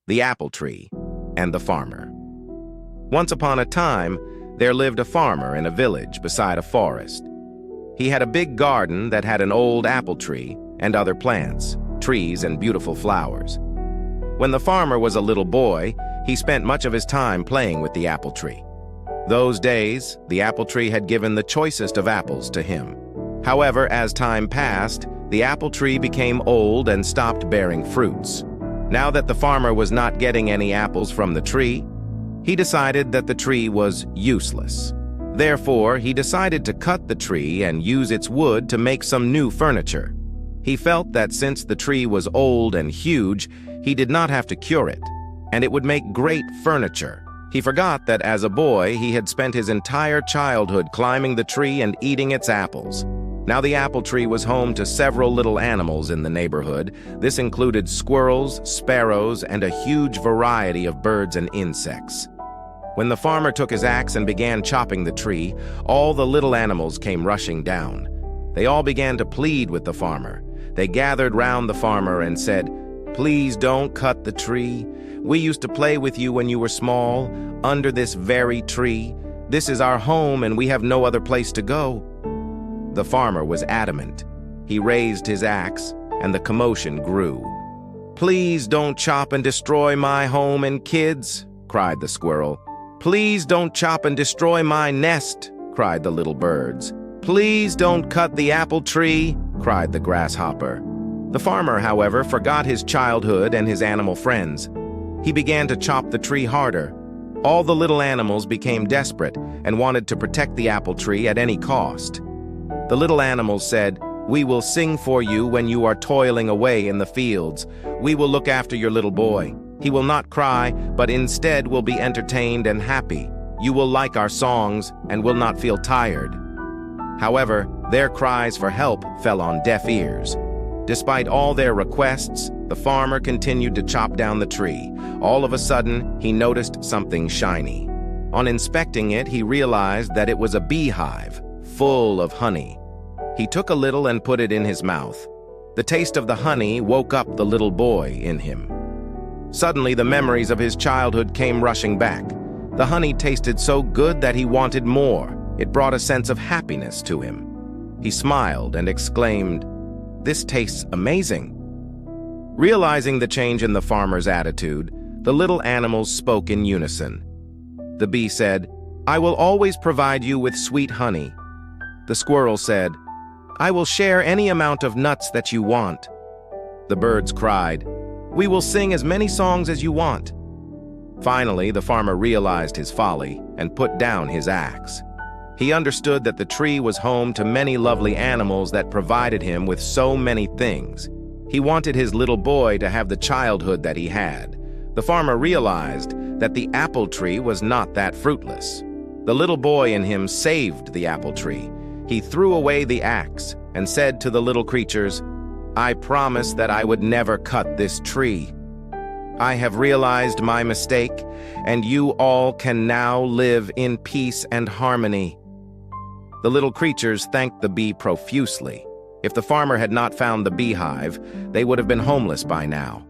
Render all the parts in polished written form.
the apple tree, and the farmer. Once upon a time, there lived a farmer in a village beside a forest. He had a big garden that had an old apple tree and other plants, trees, and beautiful flowers. When the farmer was a little boy, he spent much of his time playing with the apple tree. Those days, the apple tree had given the choicest of apples to him. However, as time passed, the apple tree became old and stopped bearing fruits. Now that the farmer was not getting any apples from the tree, he decided that the tree was useless. Therefore, he decided to cut the tree and use its wood to make some new furniture. He felt that since the tree was old and huge, he did not have to cure it, and it would make great furniture. He forgot that as a boy, he had spent his entire childhood climbing the tree and eating its apples. Now the apple tree was home to several little animals in the neighborhood. This included squirrels, sparrows, and a huge variety of birds and insects. When the farmer took his axe and began chopping the tree, all the little animals came rushing down. They all began to plead with the farmer. They gathered round the farmer and said, "Please don't cut the tree. We used to play with you when you were small, under this very tree. This is our home and we have no other place to go." The farmer was adamant. He raised his axe, and the commotion grew. "Please don't chop and destroy my home and kids," cried the squirrel. "Please don't chop and destroy my nest," cried the little birds. "Please don't cut the apple tree," cried the grasshopper. The farmer, however, forgot his childhood and his animal friends. He began to chop the tree harder. All the little animals became desperate and wanted to protect the apple tree at any cost. The little animals said, "We will sing for you when you are toiling away in the fields. We will look after your little boy. He will not cry, but instead will be entertained and happy. You will like our songs and will not feel tired." However, their cries for help fell on deaf ears. Despite all their requests, the farmer continued to chop down the tree. All of a sudden, he noticed something shiny. On inspecting it, he realized that it was a beehive full of honey. He took a little and put it in his mouth. The taste of the honey woke up the little boy in him. Suddenly, the memories of his childhood came rushing back. The honey tasted so good that he wanted more. It brought a sense of happiness to him. He smiled and exclaimed, "This tastes amazing." Realizing the change in the farmer's attitude, the little animals spoke in unison. The bee said, "I will always provide you with sweet honey." The squirrel said, "I will share any amount of nuts that you want." The birds cried, "We will sing as many songs as you want." Finally, the farmer realized his folly and put down his axe. He understood that the tree was home to many lovely animals that provided him with so many things. He wanted his little boy to have the childhood that he had. The farmer realized that the apple tree was not that fruitless. The little boy in him saved the apple tree. He threw away the axe and said to the little creatures, "I promised that I would never cut this tree. I have realized my mistake, and you all can now live in peace and harmony." The little creatures thanked the bee profusely. If the farmer had not found the beehive, they would have been homeless by now.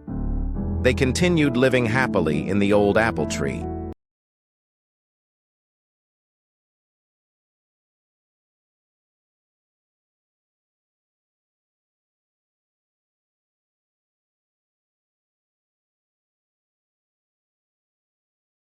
They continued living happily in the old apple tree,